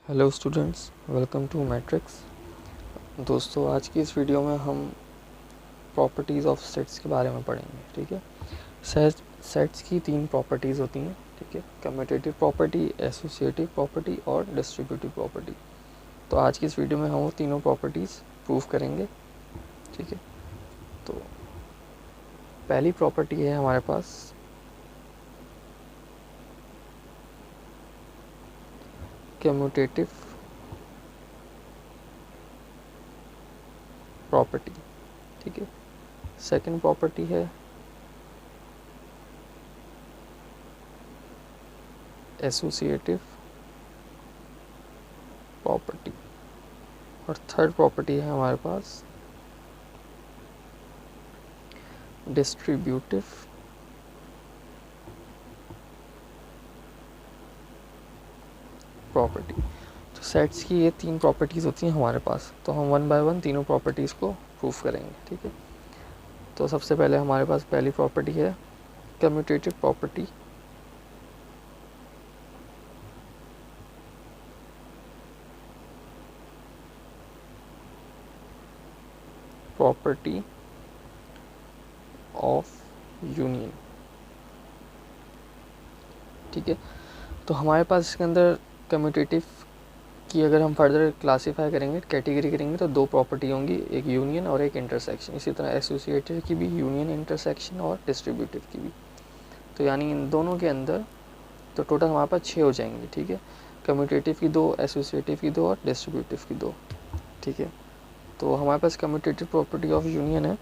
Hello students, welcome to Matrix. दोस्तों, आज की इस वीडियो में हम प्रॉपर्टीज़ ऑफ सेट्स के बारे में पढ़ेंगे। ठीक है, सेट्स की तीन प्रॉपर्टीज़ होती हैं। ठीक है, कम्यूटेटिव प्रॉपर्टी, एसोसिएटिव प्रॉपर्टी और डिस्ट्रीब्यूटिव प्रॉपर्टी। तो आज की इस वीडियो में हम वो तीनों प्रॉपर्टीज़ प्रूव करेंगे। ठीक है, तो पहली प्रॉपर्टी है हमारे पास कम्यूटेटिव प्रॉपर्टी। ठीक है, सेकंड प्रॉपर्टी है एसोसिएटिव प्रॉपर्टी और थर्ड प्रॉपर्टी है हमारे पास डिस्ट्रीब्यूटिव प्रॉपर्टी। तो सेट्स की ये तीन प्रॉपर्टीज़ होती हैं हमारे पास, तो हम वन बाय वन तीनों प्रॉपर्टीज़ को प्रूफ करेंगे। ठीक है, तो सबसे पहले हमारे पास पहली प्रॉपर्टी है commutative property. Property of union. ठीक है, तो हमारे पास इसके अंदर कम्यूटेटिव की अगर हम फर्दर क्लासीफाई करेंगे, कैटेगरी करेंगे, तो दो प्रॉपर्टी होंगी, एक यूनियन और एक इंटरसेक्शन। इसी तरह एसोसिएटिव की भी यूनियन, इंटरसेक्शन और डिस्ट्रीब्यूटिव की भी। तो यानी इन दोनों के अंदर तो टोटल हमारे पास 6 हो जाएंगे। ठीक है, कम्यूटेटिव की 2, एसोसिएटिव की 2 और डिस्ट्रीब्यूटिव की 2। ठीक है, तो हमारे पास कम्यूटेटिव प्रॉपर्टी ऑफ यूनियन है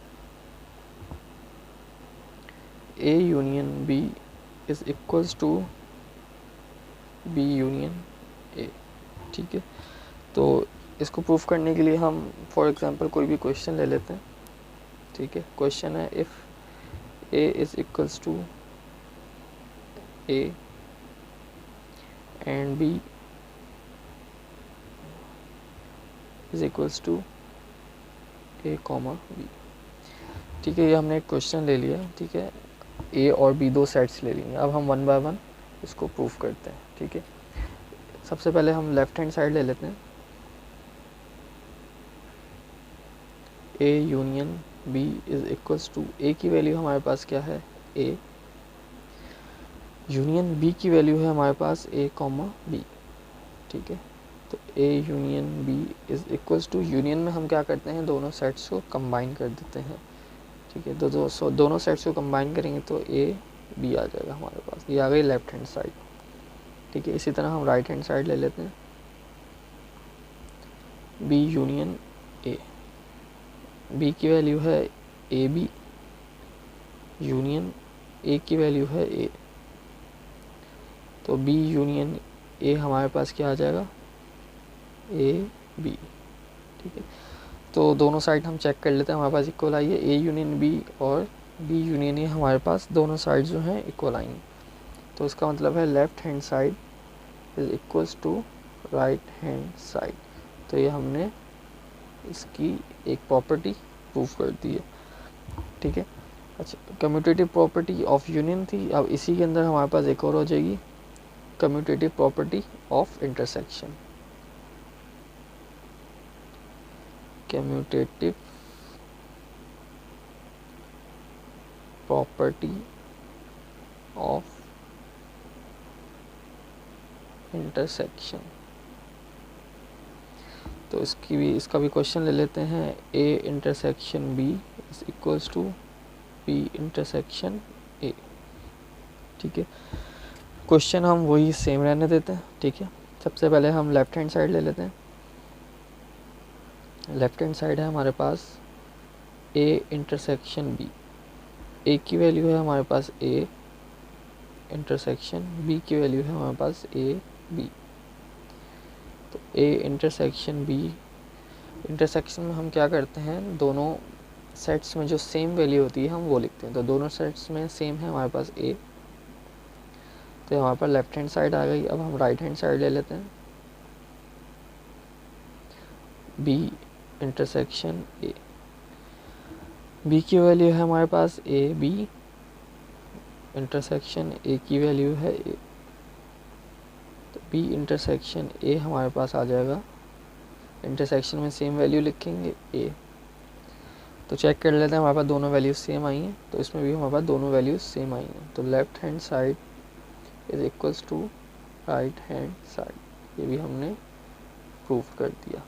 A union B is equals to B union A. ठीक है, तो इसको प्रूफ करने के लिए हम फॉर एग्जांपल कोई भी क्वेश्चन ले लेते हैं। ठीक है, क्वेश्चन है if A is equals to A and B is equals to A comma B. ठीक है, ये हमने एक क्वेश्चन ले लिया। ठीक है, ए और बी दो सेट्स ले लेंगे। अब हम वन बाय वन इसको प्रूफ करते हैं। ठीक है, सबसे पहले हम लेफ्ट हैंड साइड ले लेते हैं। A union B is equals to, A की वैल्यू हमारे पास क्या है, ए। यूनियन बी की वैल्यू है हमारे पास ए कॉमा बी। ठीक है, तो A union B is equals to, union में हम क्या करते हैं, दोनों सेट्स को कंबाइन कर देते हैं। ठीक है, तो दोनों सेट्स को कंबाइन करेंगे तो ए बी आ जाएगा हमारे पास। ये आ गई लेफ्ट हैंड साइड। ठीक है, इसी तरह हम राइट हैंड साइड ले लेते हैं। बी यूनियन ए, बी की वैल्यू है ए बी, यूनियन ए की वैल्यू है ए, तो बी यूनियन ए हमारे पास क्या आ जाएगा, ए बी। ठीक है, तो दोनों साइड हम चेक कर लेते हैं, हमारे पास इक्वल आई है। ए यूनियन बी और बी यूनियन ए हमारे पास दोनों साइड जो हैं इक्वल आई। तो इसका मतलब है left hand side is equals to right hand side. तो ये हमने इसकी एक प्रॉपर्टी प्रूफ कर दी है। ठीक है, अच्छा, कम्यूटेटिव प्रॉपर्टी ऑफ यूनियन थी। अब इसी के अंदर हमारे पास एक और हो जाएगी, commutative property of intersection. Commutative property of intersection. तो इसका भी क्वेश्चन ले लेते हैं। A intersection B is equals to B intersection A. ठीक है, क्वेश्चन हम वही सेम रहने देते हैं। ठीक है, सबसे पहले हम लेफ्ट हैंड साइड ले लेते हैं। लेफ्ट हैंड साइड है हमारे पास ए इंटरसेक्शन बी। ए की वैल्यू है हमारे पास ए इंटरसेक्शन, बी की वैल्यू है हमारे पास ए बी। तो ए इंटरसेक्शन बी, इंटरसेक्शन में हम क्या करते हैं, दोनों सेट्स में जो सेम वैल्यू होती है हम वो लिखते हैं। तो दोनों सेट्स में सेम है हमारे पास ए, तो हमारे पास लेफ्ट हैंड साइड आ गई। अब हम राइट हैंड साइड ले लेते हैं। बी इंटरसेक्शन ए, बी की वैल्यू है हमारे पास ए बी इंटरसेक्शन ए की वैल्यू है ए। तो बी इंटरसेक्शन ए हमारे पास आ जाएगा, इंटरसेक्शन में सेम वैल्यू लिखेंगे ए। तो चेक कर लेते हैं हमारे पास दोनों वैल्यूज सेम आई हैं, तो इसमें भी हमारे पास दोनों वैल्यूज सेम आई हैं। तो left hand side is equals to right hand side, ये भी हमने प्रूव कर दिया।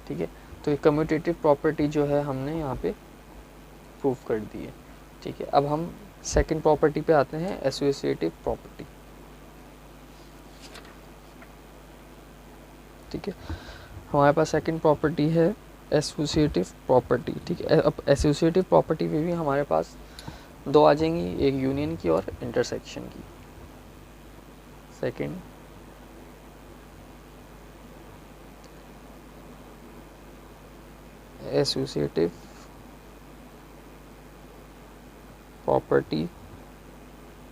ठीक है, तो ये कम्यूटेटिव प्रॉपर्टी जो है हमने यहाँ पे प्रूव कर दी है। ठीक है, अब हम सेकंड प्रॉपर्टी पे आते हैं, एसोसिएटिव प्रॉपर्टी। ठीक है, हमारे पास सेकंड प्रॉपर्टी है एसोसिएटिव प्रॉपर्टी। ठीक है, अब एसोसिएटिव प्रॉपर्टी में भी हमारे पास दो आ जाएंगी, एक यूनियन की और इंटरसेक्शन की। Second associative property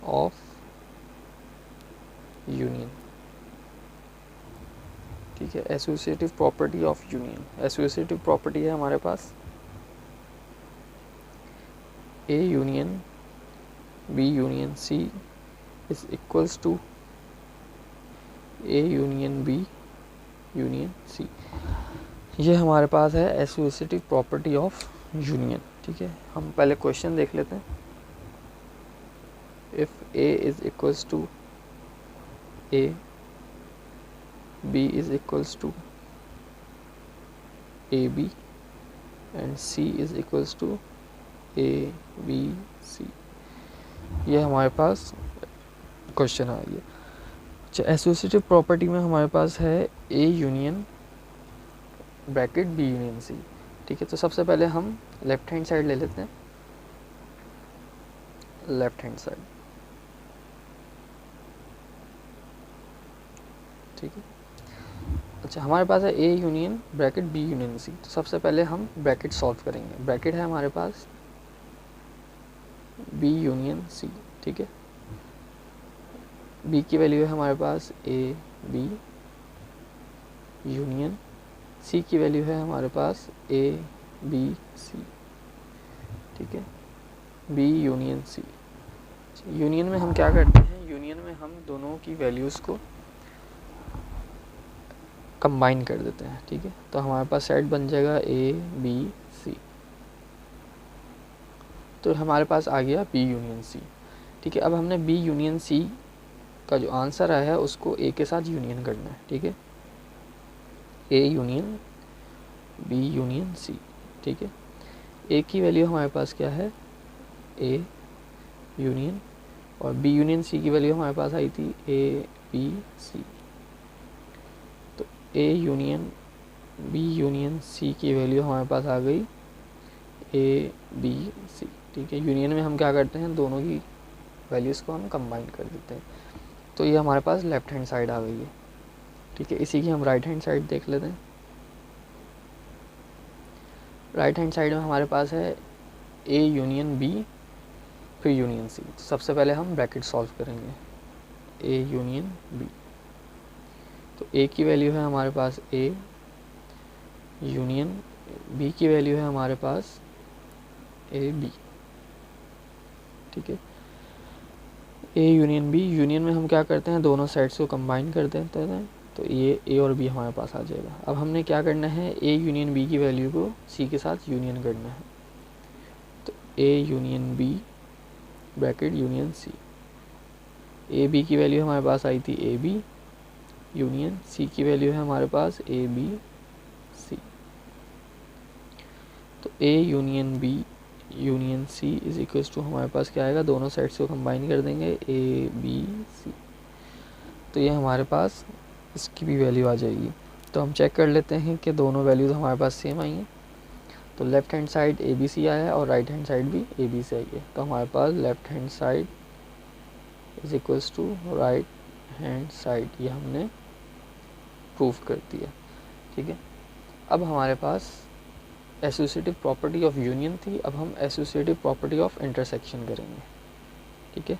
of union. ठीक है, associative property of union. Associative property है हमारे पास A union B union C is equals to A union B union C. ये हमारे पास है एसोसिएटिव प्रॉपर्टी ऑफ यूनियन। ठीक है, हम पहले क्वेश्चन देख लेते हैं। If A is equals to A, B is equals to AB and C is equals to ABC, ये हमारे पास क्वेश्चन आ गया। अच्छा, एसोसिएटिव प्रॉपर्टी में हमारे पास है A union bracket B union C। ठीक है, तो सबसे पहले हम लेफ्ट हैंड साइड ले लेते हैं, लेफ्ट हैंड साइड। ठीक है, अच्छा, हमारे पास है A union bracket B union C. तो सबसे पहले हम ब्रैकेट सॉल्व करेंगे। ब्रैकेट है हमारे पास बी यूनियन सी। ठीक है, बी की वैल्यू है हमारे पास ए बी यूनियन सी की वैल्यू है हमारे पास ए बी सी। ठीक है, बी यूनियन सी। यूनियन में हम क्या करते हैं, यूनियन में हम दोनों की वैल्यूज़ को कंबाइन कर देते हैं। ठीक है, तो हमारे पास सेट बन जाएगा ए बी सी, तो हमारे पास आ गया बी यूनियन सी। ठीक है, अब हमने बी यूनियन सी का जो आंसर आया है उसको ए के साथ यूनियन करना है। ठीक है, A union B union C. ठीक है, ए की वैल्यू हमारे पास क्या है, ए यूनियन, और बी यूनियन सी की वैल्यू हमारे पास आई थी ए बी सी। तो A union B union C की वैल्यू हमारे पास आ गई ए बी सी। ठीक है, यूनियन में हम क्या करते हैं, दोनों की वैल्यूज़ को हम कंबाइन कर देते हैं। तो ये हमारे पास लेफ्ट हैंड साइड आ गई है। ठीक है, इसी की हम राइट हैंड साइड देख लेते हैं। राइट हैंड साइड में हमारे पास है ए यूनियन बी फिर यूनियन सी। तो सबसे पहले हम ब्रैकेट सॉल्व करेंगे, ए यूनियन बी। तो ए की वैल्यू है हमारे पास ए यूनियन बी की वैल्यू है हमारे पास ए बी। ठीक है, ए यूनियन बी, यूनियन में हम क्या करते हैं, दोनों साइड्स को कंबाइन कर देते हैं, तो ये ए और बी हमारे पास आ जाएगा। अब हमने क्या करना है, ए यूनियन बी की वैल्यू को सी के साथ यूनियन करना है। तो A union B bracket union C, A B की वैल्यू हमारे पास आई थी ए बी यूनियन सी की वैल्यू है हमारे पास ए बी सी। तो A union B union C is equal to हमारे पास क्या आएगा, दोनों साइड्स को कंबाइन कर देंगे ए बी सी। तो ये हमारे पास इसकी भी वैल्यू आ जाएगी। तो हम चेक कर लेते हैं कि दोनों वैल्यूज़ हमारे पास सेम आई हैं। तो left hand side A B C आया है और राइट हैंड साइड भी ए बी सी आई है। तो हमारे पास left hand side is equals to right hand side, ये हमने प्रूव कर दिया। ठीक है, अब हमारे पास एसोसिएटिव प्रॉपर्टी ऑफ यूनियन थी, अब हम एसोसिएटिव प्रॉपर्टी ऑफ इंटरसेक्शन करेंगे। ठीक है,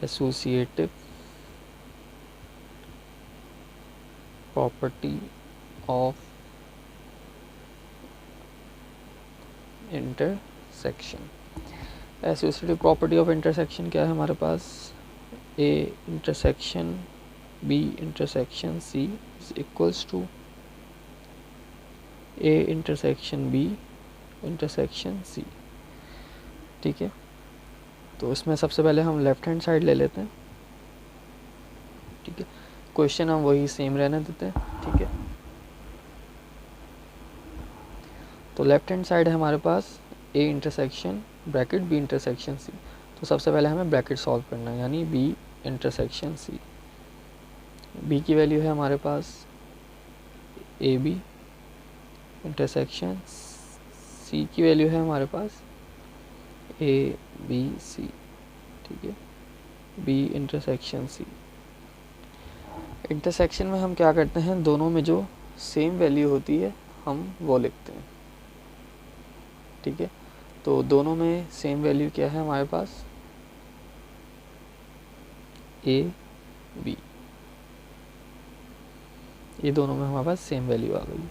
associative property of intersection. Associative property of intersection क्या है हमारे पास, A intersection B intersection C is equals to A intersection B intersection C. ठीक है, तो इसमें सबसे पहले हम लेफ्ट हैंड साइड ले लेते हैं। ठीक है, क्वेश्चन हम वही सेम रहने देते हैं। ठीक है, तो लेफ्ट हैंड साइड है हमारे पास A intersection bracket B intersection C. तो सबसे पहले हमें ब्रैकेट सॉल्व करना है, यानी बी इंटरसेक्शन सी। बी की वैल्यू है हमारे पास ए बी इंटरसेक्शन सी की वैल्यू है हमारे पास ए बी सी। ठीक है, बी इंटरसेक्शन सी। इंटरसेक्शन में हम क्या करते हैं, दोनों में जो सेम वैल्यू होती है हम वो लिखते हैं। ठीक है, तो दोनों में सेम वैल्यू क्या है हमारे पास, ए बी, ये दोनों में हमारे पास सेम वैल्यू आ गई।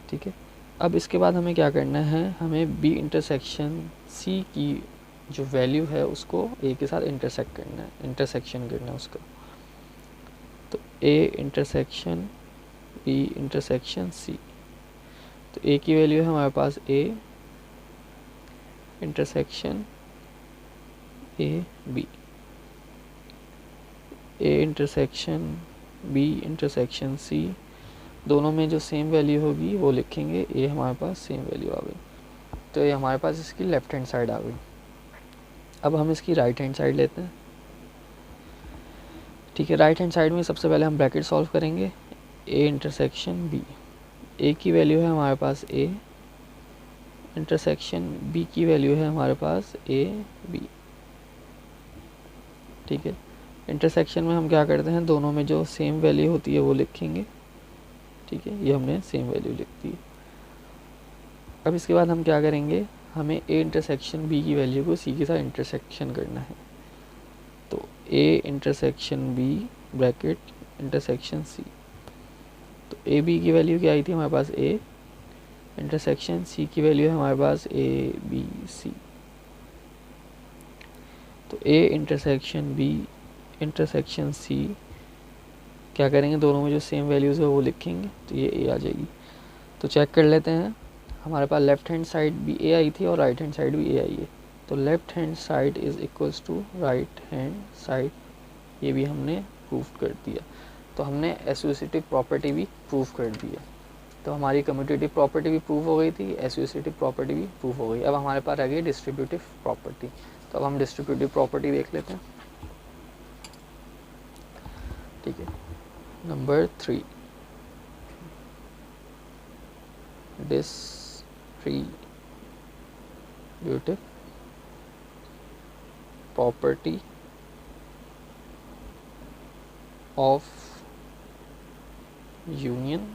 ठीक है, अब इसके बाद हमें क्या करना है, हमें बी इंटरसेक्शन सी की जो वैल्यू है उसको ए के साथ इंटरसेक्ट करना है, इंटरसेक्शन करना है उसका। तो A intersection B intersection C, तो ए की वैल्यू है हमारे पास A intersection A B, A intersection B intersection C, दोनों में जो सेम वैल्यू होगी वो लिखेंगे, ए हमारे पास सेम वैल्यू आ गई। तो ये हमारे पास इसकी लेफ्ट हैंड साइड आ गई। अब हम इसकी राइट हैंड साइड लेते हैं। ठीक है, राइट हैंड साइड में सबसे पहले हम ब्रैकेट सॉल्व करेंगे, ए इंटरसेक्शन बी। ए की वैल्यू है हमारे पास ए इंटरसेक्शन बी की वैल्यू है हमारे पास ए बी। ठीक है, इंटरसेक्शन में हम क्या करते हैं, दोनों में जो सेम वैल्यू होती है वो लिखेंगे। ठीक है, ये हमने सेम वैल्यू लिख दी। अब इसके बाद हम क्या करेंगे, हमें ए इंटरसेक्शन बी की वैल्यू को सी के साथ इंटरसेक्शन करना है। तो A intersection B bracket intersection C, तो ए बी की वैल्यू क्या आई थी हमारे पास, ए इंटरसेक्शन सी की वैल्यू है हमारे पास ए बी सी। तो A intersection B intersection C क्या करेंगे, दोनों में जो सेम वैल्यूज़ है वो लिखेंगे, तो ये ए आ जाएगी। तो चेक कर लेते हैं, हमारे पास लेफ्ट हैंड साइड भी ए आई थी और राइट हैंड साइड भी ए आई है। तो left hand side is equals to right hand side, ये भी हमने प्रूव कर दिया। तो हमने एसोसिएटिव प्रॉपर्टी भी प्रूव कर दी है। तो हमारी कम्यूटेटिव प्रॉपर्टी भी प्रूव हो गई थी, एसोसिएटिव प्रॉपर्टी भी प्रूव हो गई। अब हमारे पास आ गई डिस्ट्रीब्यूटिव प्रॉपर्टी। तो अब हम डिस्ट्रीब्यूटिव प्रॉपर्टी देख लेते हैं। ठीक है, number 3, distributive property of union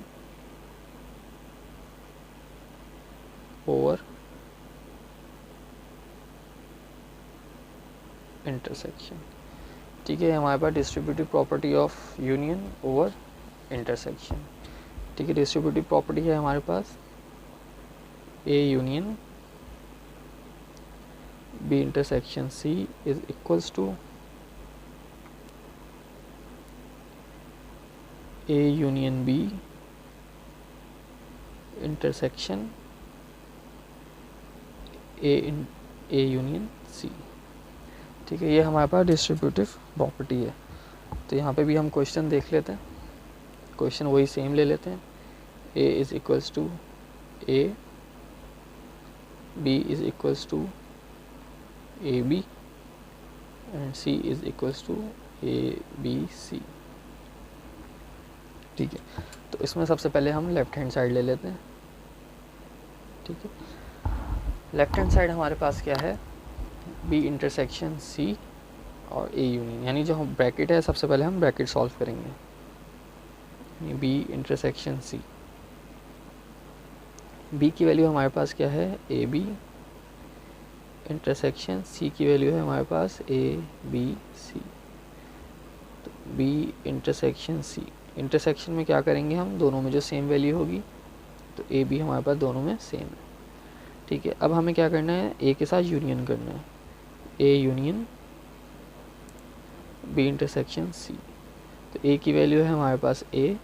over intersection. ठीक है, हमारे पास distributive property of union over intersection. ठीक है, डिस्ट्रीब्यूटिव प्रॉपर्टी है हमारे पास A union B intersection C is equals to A union B intersection A union C. ठीक है, ये हमारे पास डिस्ट्रीब्यूटिव प्रॉपर्टी है। तो यहाँ पे भी हम क्वेश्चन देख लेते हैं, क्वेश्चन वही सेम ले लेते हैं। A is equals to A B is equals to A B and C is equals to A B C. ठीक है, तो इसमें सबसे पहले हम लेफ्ट हैंड साइड ले लेते हैं। ठीक है, लेफ्ट हैंड साइड हमारे पास क्या है, बी इंटरसेक्शन सी और ए यूनियन, यानी जो हम ब्रैकेट है सबसे पहले हम ब्रैकेट सॉल्व करेंगे। बी इंटरसेक्शन सी, बी की वैल्यू हमारे पास क्या है, ए बी इंटरसेक्शन सी की वैल्यू है हमारे पास ए बी सी। तो बी इंटरसेक्शन सी, इंटरसेक्शन में क्या करेंगे हम, दोनों में जो सेम वैल्यू होगी, तो ए बी हमारे पास दोनों में सेम है। ठीक है, अब हमें क्या करना है, ए के साथ यूनियन करना है। A union B intersection C. तो ए की वैल्यू है हमारे पास ए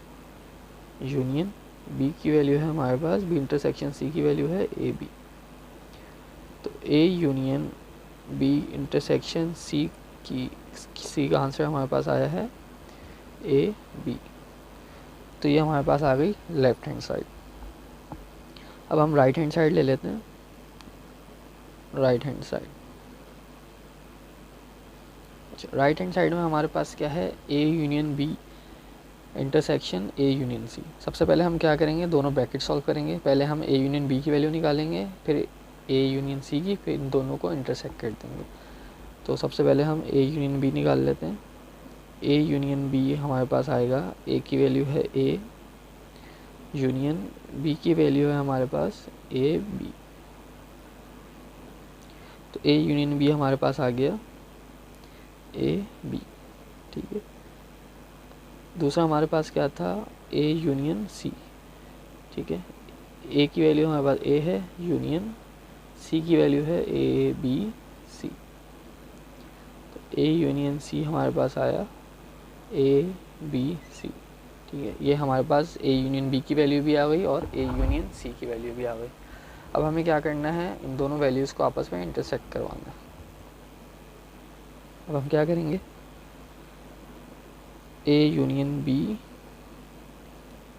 यूनियन बी की वैल्यू है हमारे पास बी इंटरसेक्शन सी की वैल्यू है ए बी। तो A union B intersection C का आंसर हमारे पास आया है ए बी। तो ये हमारे पास आ गई लेफ्ट हैंड साइड। अब हम राइट हैंड साइड ले लेते हैं। Right hand side, right hand side में हमारे पास क्या है, A union B intersection A union C. सबसे पहले हम क्या करेंगे, दोनों ब्रैकेट सॉल्व करेंगे। पहले हम ए यूनियन बी की वैल्यू निकालेंगे, फिर ए यूनियन सी की, फिर इन दोनों को इंटरसेक्ट कर देंगे। तो सबसे पहले हम ए यूनियन बी निकाल लेते हैं। ए यूनियन बी हमारे पास आएगा, ए की वैल्यू है ए यूनियन बी की वैल्यू है हमारे पास ए बी। तो ए यूनियन बी हमारे पास आ गया ए बी, ठीक है। दूसरा हमारे पास क्या था, ए यूनियन सी, ठीक है। ए की वैल्यू हमारे पास ए है यूनियन सी की वैल्यू है ए बी सी। तो ए यूनियन सी हमारे पास आया ए बी सी, ठीक है। ये हमारे पास ए यूनियन बी की वैल्यू भी आ गई और ए यूनियन सी की वैल्यू भी आ गई। अब हमें क्या करना है, इन दोनों वैल्यूज़ को आपस में इंटरसेक्ट करवाना है। अब हम क्या करेंगे, A union B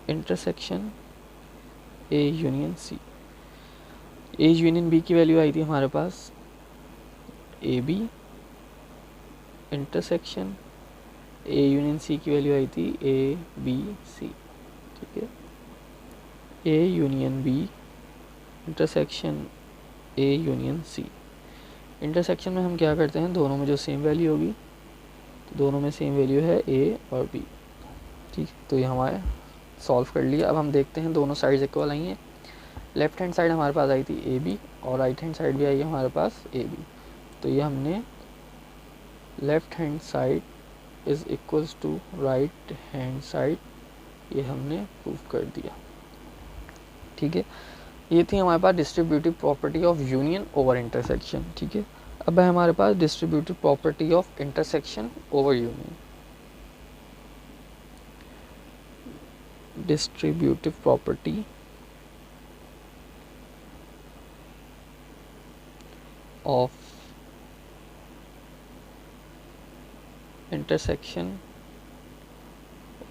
intersection A union C. A union B की वैल्यू आई थी हमारे पास A B intersection A union C की वैल्यू आई थी ए बी सी, ठीक है। A union B intersection A union C. Intersection में हम क्या करते हैं, दोनों में जो सेम वैल्यू होगी, तो दोनों में सेम वैल्यू है ए और बी, ठीक। तो ये हमारे सॉल्व कर लिया। अब हम देखते हैं दोनों साइड्स इक्वल आई हैं। लेफ्ट हैंड साइड हमारे पास आई थी ए बी और राइट हैंड साइड भी आई है हमारे पास ए बी। तो ये हमने left hand side is equals to right hand side, ये हमने प्रूव कर दिया, ठीक है। ये थी हमारे पास distributive property of union over intersection, ठीक है। अब है हमारे पास distributive property of intersection over union. Distributive property of intersection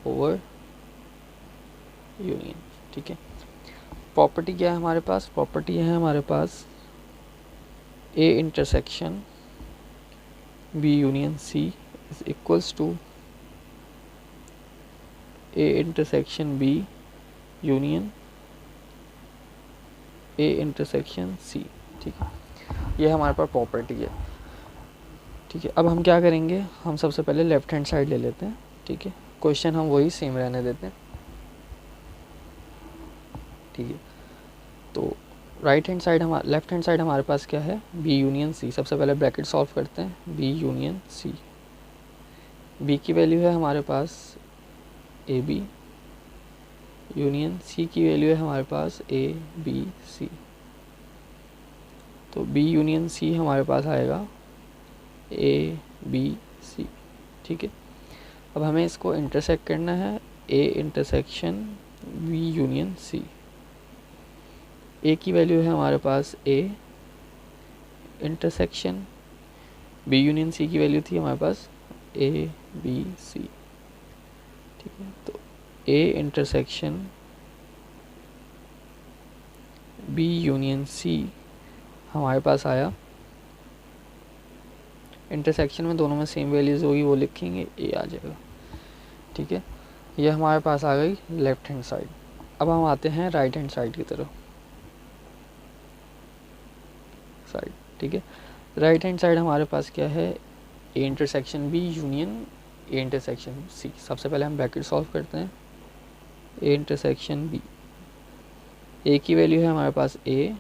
over union, ठीक है। प्रॉपर्टी क्या है हमारे पास, प्रॉपर्टी है हमारे पास A intersection B union C is equals to A intersection B union A intersection C, ठीक है। ये हमारे पास प्रॉपर्टी है, ठीक है। अब हम क्या करेंगे, हम सबसे पहले लेफ्ट हैंड साइड ले लेते हैं, ठीक है। क्वेश्चन हम वही सेम रहने देते हैं, ठीक है। तो right hand side left hand side हमारे पास क्या है, बी यूनियन सी। सबसे पहले ब्रैकेट सॉल्व करते हैं, बी यूनियन सी। बी की वैल्यू है हमारे पास ए बी यूनियन सी की वैल्यू है हमारे पास ए बी सी। तो बी यूनियन सी हमारे पास आएगा ए बी सी, ठीक है। अब हमें इसको इंटरसेक्ट करना है, A intersection B union C. A की वैल्यू है हमारे पास A intersection B union C की वैल्यू थी हमारे पास ए बी सी, ठीक है। तो A intersection B union C हमारे पास आया। इंटरसेक्शन में दोनों में सेम वैल्यूज होगी, वो लिखेंगे, ए आ जाएगा, ठीक है। ये हमारे पास आ गई लेफ्ट हैंड साइड। अब हम आते हैं राइट हैंड साइड की तरफ, साइड, ठीक है। राइट हैंड साइड हमारे पास क्या है, A intersection B union A intersection C. सबसे पहले हम ब्रैकेट सॉल्व करते हैं, ए इंटरसेक्शन बी। ए की वैल्यू है हमारे पास ए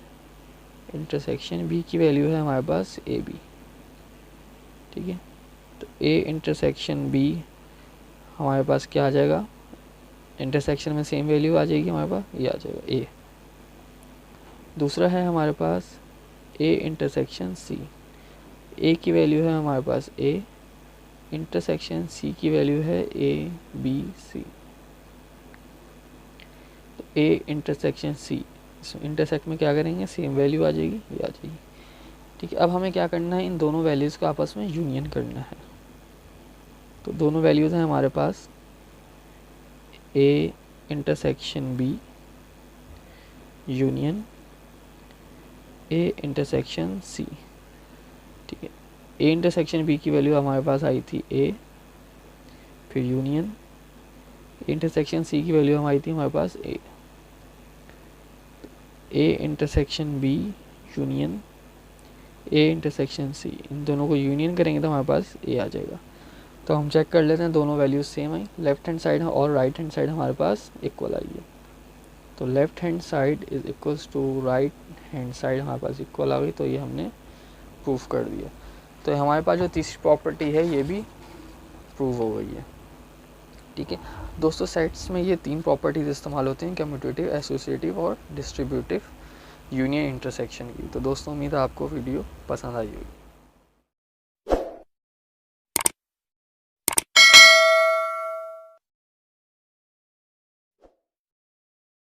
इंटरसेक्शन बी की वैल्यू है हमारे पास ए बी, ठीक है। तो ए इंटरसेक्शन बी हमारे पास क्या आ जाएगा, इंटरसेक्शन में सेम वैल्यू आ जाएगी हमारे पास, ये आ जाएगा ए। दूसरा है हमारे पास ए इंटरसेक्शन सी। ए की वैल्यू है हमारे पास ए, इंटरसेक्शन सी की वैल्यू है ए बी सी। तो ए इंटरसेक्शन सी, इंटरसेक्ट में क्या करेंगे, सेम वैल्यू आ जाएगी, ये आ जाएगी। ठीक है, अब हमें क्या करना है, इन दोनों वैल्यूज़ को आपस में यूनियन करना है। तो दोनों वैल्यूज़ हैं हमारे पास A intersection B union A intersection C. ठीक है, ए इंटरसेक्शन बी की वैल्यू हमारे पास आई थी ए, फिर यूनियन ए इंटरसेक्शन सी की वैल्यू हमारी थी हमारे पास A intersection B union A intersection C, इन दोनों को यूनियन करेंगे तो हमारे पास ए आ जाएगा। तो हम चेक कर लेते हैं, दोनों वैल्यूज सेम आई, लेफ्ट हैंड साइड और राइट हैंड साइड हमारे पास इक्वल आई है। तो left hand side is equals to right hand side हमारे पास इक्वल आ गई, तो ये हमने प्रूफ कर दिया। तो हमारे पास जो तीसरी प्रॉपर्टी है ये भी प्रूव हो गई है। ठीक है दोस्तों, सेट्स में ये 3 प्रॉपर्टीज इस्तेमाल होते हैं, कम्यूटेटिव, एसोसिएटिव और डिस्ट्रीब्यूटिव यूनियन इंटरसेक्शन की। तो दोस्तों उम्मीद है आपको वीडियो पसंद आई होगी।